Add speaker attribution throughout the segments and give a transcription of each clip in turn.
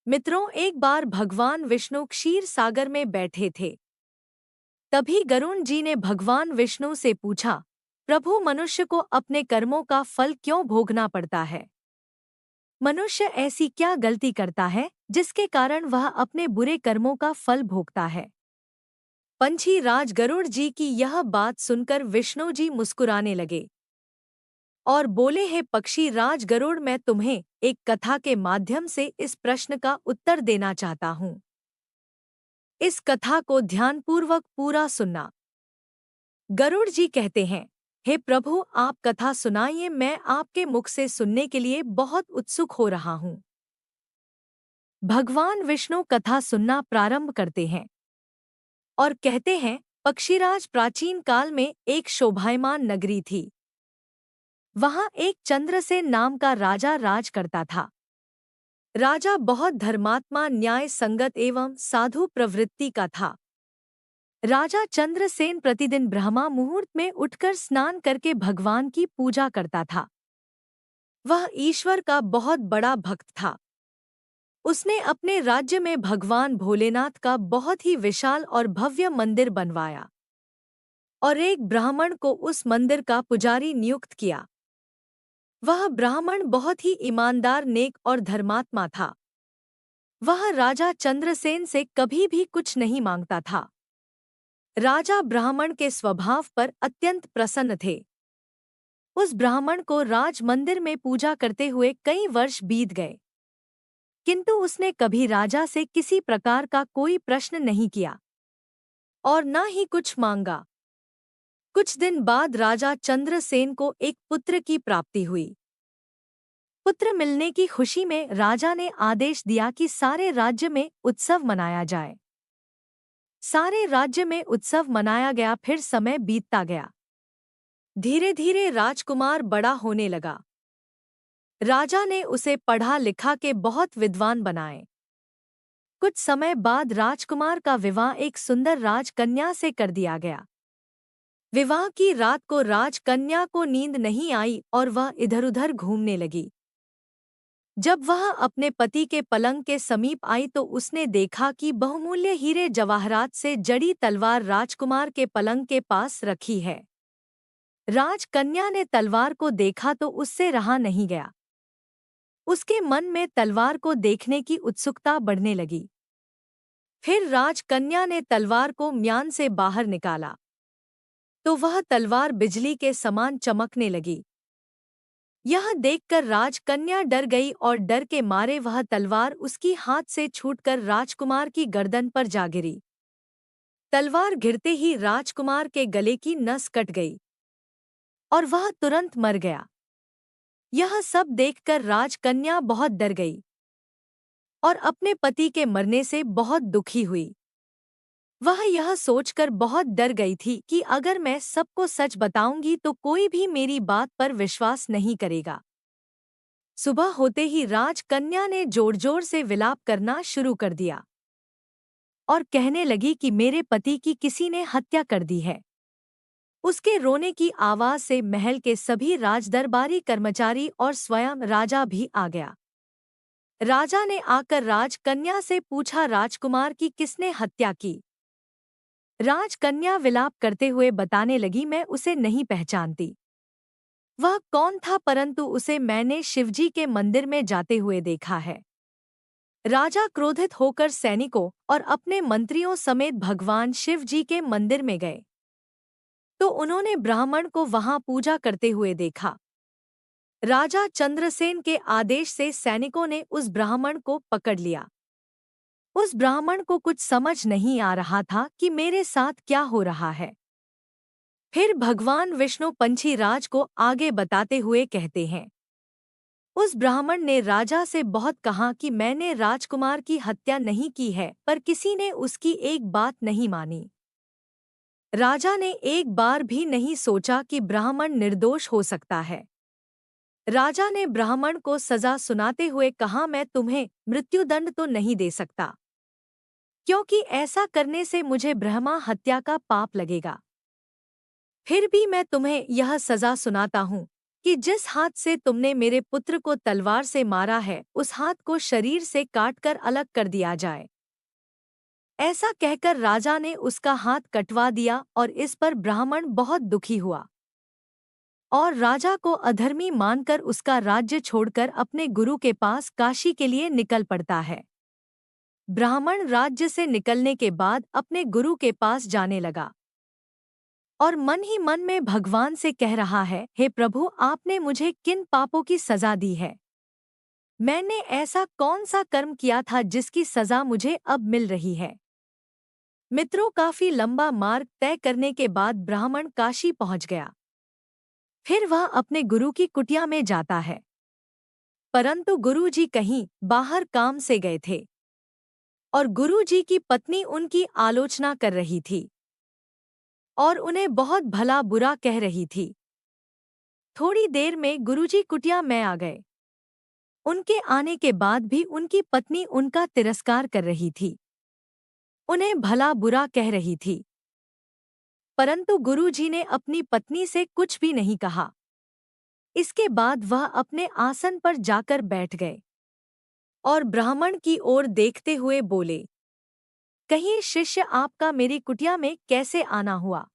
Speaker 1: मित्रों, एक बार भगवान विष्णु क्षीर सागर में बैठे थे। तभी गरुण जी ने भगवान विष्णु से पूछा, प्रभु, मनुष्य को अपने कर्मों का फल क्यों भोगना पड़ता है? मनुष्य ऐसी क्या गलती करता है जिसके कारण वह अपने बुरे कर्मों का फल भोगता है? पंछी राज गरुड़ जी की यह बात सुनकर विष्णु जी मुस्कुराने लगे और बोले, हे पक्षी राज गरुड़, मैं तुम्हें एक कथा के माध्यम से इस प्रश्न का उत्तर देना चाहता हूँ। इस कथा को ध्यानपूर्वक पूरा सुनना। गरुड़ जी कहते हैं, हे प्रभु, आप कथा सुनाइए, मैं आपके मुख से सुनने के लिए बहुत उत्सुक हो रहा हूँ। भगवान विष्णु कथा सुनना प्रारंभ करते हैं और कहते हैं, पक्षीराज, प्राचीन काल में एक शोभायमान नगरी थी। वहां एक चंद्रसेन नाम का राजा राज करता था। राजा बहुत धर्मात्मा, न्याय संगत एवं साधु प्रवृत्ति का था। राजा चंद्रसेन प्रतिदिन ब्रह्मा मुहूर्त में उठकर स्नान करके भगवान की पूजा करता था। वह ईश्वर का बहुत बड़ा भक्त था। उसने अपने राज्य में भगवान भोलेनाथ का बहुत ही विशाल और भव्य मंदिर बनवाया और एक ब्राह्मण को उस मंदिर का पुजारी नियुक्त किया। वह ब्राह्मण बहुत ही ईमानदार, नेक और धर्मात्मा था। वह राजा चंद्रसेन से कभी भी कुछ नहीं मांगता था। राजा ब्राह्मण के स्वभाव पर अत्यंत प्रसन्न थे। उस ब्राह्मण को राज मंदिर में पूजा करते हुए कई वर्ष बीत गए, किंतु उसने कभी राजा से किसी प्रकार का कोई प्रश्न नहीं किया और न ही कुछ मांगा। कुछ दिन बाद राजा चंद्रसेन को एक पुत्र की प्राप्ति हुई। पुत्र मिलने की खुशी में राजा ने आदेश दिया कि सारे राज्य में उत्सव मनाया जाए। सारे राज्य में उत्सव मनाया गया। फिर समय बीतता गया। धीरे धीरे राजकुमार बड़ा होने लगा। राजा ने उसे पढ़ा लिखा के बहुत विद्वान बनाए। कुछ समय बाद राजकुमार का विवाह एक सुंदर राजकन्या से कर दिया गया। विवाह की रात को राजकन्या को नींद नहीं आई और वह इधर-उधर घूमने लगी। जब वह अपने पति के पलंग के समीप आई तो उसने देखा कि बहुमूल्य हीरे जवाहरात से जड़ी तलवार राजकुमार के पलंग के पास रखी है। राजकन्या ने तलवार को देखा तो उससे रहा नहीं गया। उसके मन में तलवार को देखने की उत्सुकता बढ़ने लगी। फिर राजकन्या ने तलवार को म्यान से बाहर निकाला तो वह तलवार बिजली के समान चमकने लगी। यह देखकर राजकन्या डर गई और डर के मारे वह तलवार उसकी हाथ से छूटकर राजकुमार की गर्दन पर जा गिरी। तलवार गिरते ही राजकुमार के गले की नस कट गई और वह तुरंत मर गया। यह सब देखकर राजकन्या बहुत डर गई और अपने पति के मरने से बहुत दुखी हुई। वह यह सोचकर बहुत डर गई थी कि अगर मैं सबको सच बताऊंगी तो कोई भी मेरी बात पर विश्वास नहीं करेगा। सुबह होते ही राजकन्या ने जोर-जोर से विलाप करना शुरू कर दिया और कहने लगी कि मेरे पति की किसी ने हत्या कर दी है। उसके रोने की आवाज से महल के सभी राजदरबारी कर्मचारी और स्वयं राजा भी आ गया। राजा ने आकर राजकन्या से पूछा, राजकुमार की किसने हत्या की? राजकन्या विलाप करते हुए बताने लगी, मैं उसे नहीं पहचानती। वह कौन था, परंतु उसे मैंने शिवजी के मंदिर में जाते हुए देखा है। राजा क्रोधित होकर सैनिकों और अपने मंत्रियों समेत भगवान शिवजी के मंदिर में गए तो उन्होंने ब्राह्मण को वहां पूजा करते हुए देखा। राजा चंद्रसेन के आदेश से सैनिकों ने उस ब्राह्मण को पकड़ लिया। उस ब्राह्मण को कुछ समझ नहीं आ रहा था कि मेरे साथ क्या हो रहा है। फिर भगवान विष्णु पंछी राज को आगे बताते हुए कहते हैं, उस ब्राह्मण ने राजा से बहुत कहा कि मैंने राजकुमार की हत्या नहीं की है, पर किसी ने उसकी एक बात नहीं मानी। राजा ने एक बार भी नहीं सोचा कि ब्राह्मण निर्दोष हो सकता है। राजा ने ब्राह्मण को सजा सुनाते हुए कहा, मैं तुम्हें मृत्युदंड तो नहीं दे सकता, क्योंकि ऐसा करने से मुझे ब्रह्मा हत्या का पाप लगेगा। फिर भी मैं तुम्हें यह सजा सुनाता हूँ कि जिस हाथ से तुमने मेरे पुत्र को तलवार से मारा है उस हाथ को शरीर से काटकर अलग कर दिया जाए। ऐसा कहकर राजा ने उसका हाथ कटवा दिया और इस पर ब्राह्मण बहुत दुखी हुआ और राजा को अधर्मी मानकर उसका राज्य छोड़कर अपने गुरु के पास काशी के लिए निकल पड़ता है। ब्राह्मण राज्य से निकलने के बाद अपने गुरु के पास जाने लगा और मन ही मन में भगवान से कह रहा है, हे प्रभु, आपने मुझे किन पापों की सजा दी है? मैंने ऐसा कौन सा कर्म किया था जिसकी सजा मुझे अब मिल रही है? मित्रों, काफी लंबा मार्ग तय करने के बाद ब्राह्मण काशी पहुंच गया। फिर वह अपने गुरु की कुटिया में जाता है, परंतु गुरुजी कहीं बाहर काम से गए थे और गुरुजी की पत्नी उनकी आलोचना कर रही थी और उन्हें बहुत भला बुरा कह रही थी। थोड़ी देर में गुरुजी कुटिया में आ गए। उनके आने के बाद भी उनकी पत्नी उनका तिरस्कार कर रही थी, उन्हें भला बुरा कह रही थी, परंतु गुरुजी ने अपनी पत्नी से कुछ भी नहीं कहा। इसके बाद वह अपने आसन पर जाकर बैठ गए और ब्राह्मण की ओर देखते हुए बोले, कहिए शिष्य, आपका मेरी कुटिया में कैसे आना हुआ?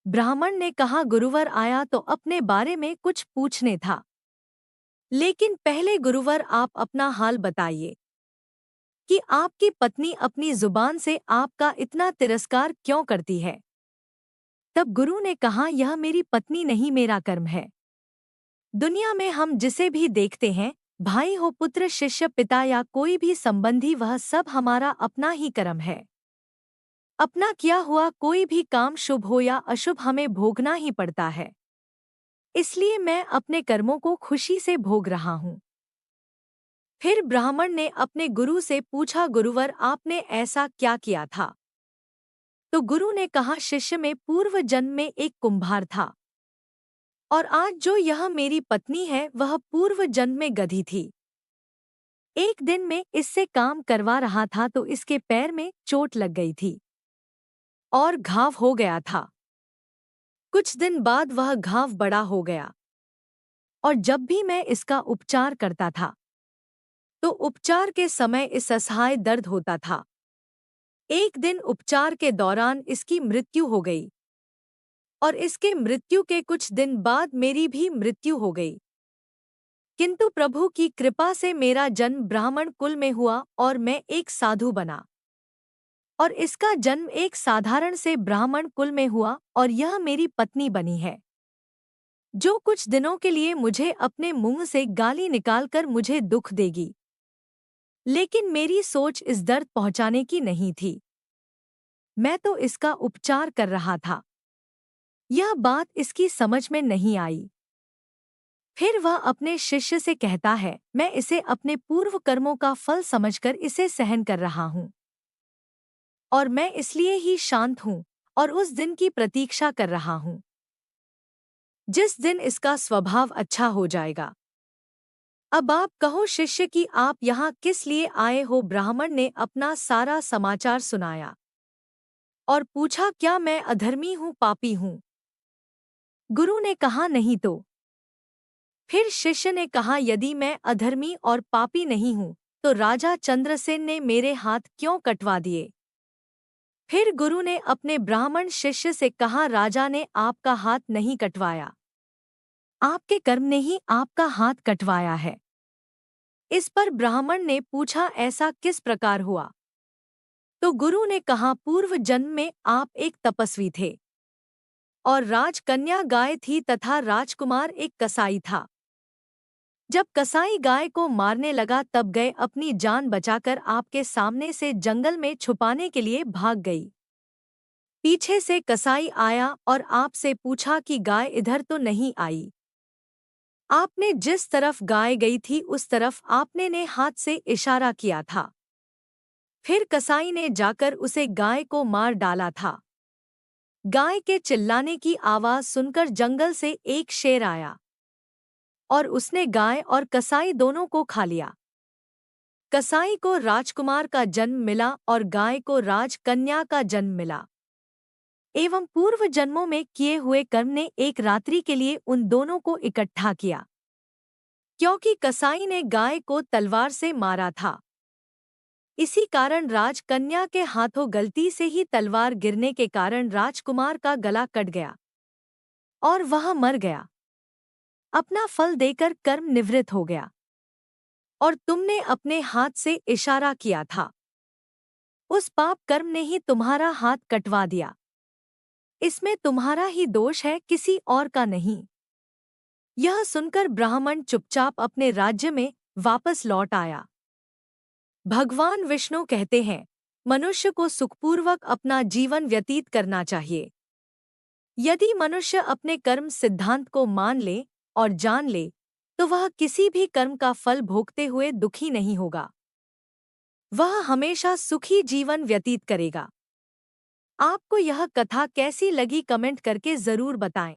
Speaker 1: ब्राह्मण ने कहा, गुरुवर आया तो अपने बारे में कुछ पूछने था, लेकिन पहले गुरुवर आप अपना हाल बताइए कि आपकी पत्नी अपनी जुबान से आपका इतना तिरस्कार क्यों करती है? तब गुरु ने कहा, यह मेरी पत्नी नहीं, मेरा कर्म है। दुनिया में हम जिसे भी देखते हैं, भाई हो, पुत्र, शिष्य, पिता या कोई भी संबंधी, वह सब हमारा अपना ही कर्म है। अपना किया हुआ कोई भी काम शुभ हो या अशुभ हमें भोगना ही पड़ता है। इसलिए मैं अपने कर्मों को खुशी से भोग रहा हूँ। फिर ब्राह्मण ने अपने गुरु से पूछा, गुरुवर, आपने ऐसा क्या किया था? तो गुरु ने कहा, शिष्य, में पूर्व जन्म में एक कुम्हार था और आज जो यह मेरी पत्नी है वह पूर्व जन्म में गधी थी। एक दिन मैं इससे काम करवा रहा था तो इसके पैर में चोट लग गई थी और घाव हो गया था। कुछ दिन बाद वह घाव बड़ा हो गया और जब भी मैं इसका उपचार करता था तो उपचार के समय इस असहाय दर्द होता था। एक दिन उपचार के दौरान इसकी मृत्यु हो गई और इसके मृत्यु के कुछ दिन बाद मेरी भी मृत्यु हो गई। किंतु प्रभु की कृपा से मेरा जन्म ब्राह्मण कुल में हुआ और मैं एक साधु बना और इसका जन्म एक साधारण से ब्राह्मण कुल में हुआ और यह मेरी पत्नी बनी है, जो कुछ दिनों के लिए मुझे अपने मुंह से गाली निकालकर मुझे दुख देगी। लेकिन मेरी सोच इस दर्द पहुंचाने की नहीं थी, मैं तो इसका उपचार कर रहा था। यह बात इसकी समझ में नहीं आई। फिर वह अपने शिष्य से कहता है, मैं इसे अपने पूर्व कर्मों का फल समझकर इसे सहन कर रहा हूँ और मैं इसलिए ही शांत हूँ और उस दिन की प्रतीक्षा कर रहा हूँ जिस दिन इसका स्वभाव अच्छा हो जाएगा। अब आप कहो शिष्य कि आप यहाँ किस लिए आए हो? ब्राह्मण ने अपना सारा समाचार सुनाया और पूछा, क्या मैं अधर्मी हूँ, पापी हूँ? गुरु ने कहा, नहीं तो। फिर शिष्य ने कहा, यदि मैं अधर्मी और पापी नहीं हूँ तो राजा चंद्रसेन ने मेरे हाथ क्यों कटवा दिए? फिर गुरु ने अपने ब्राह्मण शिष्य से कहा, राजा ने आपका हाथ नहीं कटवाया, आपके कर्म ने ही आपका हाथ कटवाया है। इस पर ब्राह्मण ने पूछा, ऐसा किस प्रकार हुआ? तो गुरु ने कहा, पूर्व जन्म में आप एक तपस्वी थे और राजकन्या गाय थी तथा राजकुमार एक कसाई था। जब कसाई गाय को मारने लगा तब गए अपनी जान बचाकर आपके सामने से जंगल में छुपाने के लिए भाग गई। पीछे से कसाई आया और आपसे पूछा कि गाय इधर तो नहीं आई। आपने जिस तरफ गाय गई थी उस तरफ आपने ने हाथ से इशारा किया था। फिर कसाई ने जाकर उसे गाय को मार डाला था। गाय के चिल्लाने की आवाज सुनकर जंगल से एक शेर आया और उसने गाय और कसाई दोनों को खा लिया। कसाई को राजकुमार का जन्म मिला और गाय को राजकन्या का जन्म मिला। एवं पूर्व जन्मों में किए हुए कर्म ने एक रात्रि के लिए उन दोनों को इकट्ठा किया। क्योंकि कसाई ने गाय को तलवार से मारा था, इसी कारण राजकन्या के हाथों गलती से ही तलवार गिरने के कारण राजकुमार का गला कट गया और वह मर गया। अपना फल देकर कर्म निवृत्त हो गया और तुमने अपने हाथ से इशारा किया था, उस पाप कर्म ने ही तुम्हारा हाथ कटवा दिया। इसमें तुम्हारा ही दोष है, किसी और का नहीं। यह सुनकर ब्राह्मण चुपचाप अपने राज्य में वापस लौट आया। भगवान विष्णु कहते हैं, मनुष्य को सुखपूर्वक अपना जीवन व्यतीत करना चाहिए। यदि मनुष्य अपने कर्म सिद्धांत को मान ले और जान ले, तो वह किसी भी कर्म का फल भोगते हुए दुखी नहीं होगा। वह हमेशा सुखी जीवन व्यतीत करेगा। आपको यह कथा कैसी लगी कमेंट करके जरूर बताएं।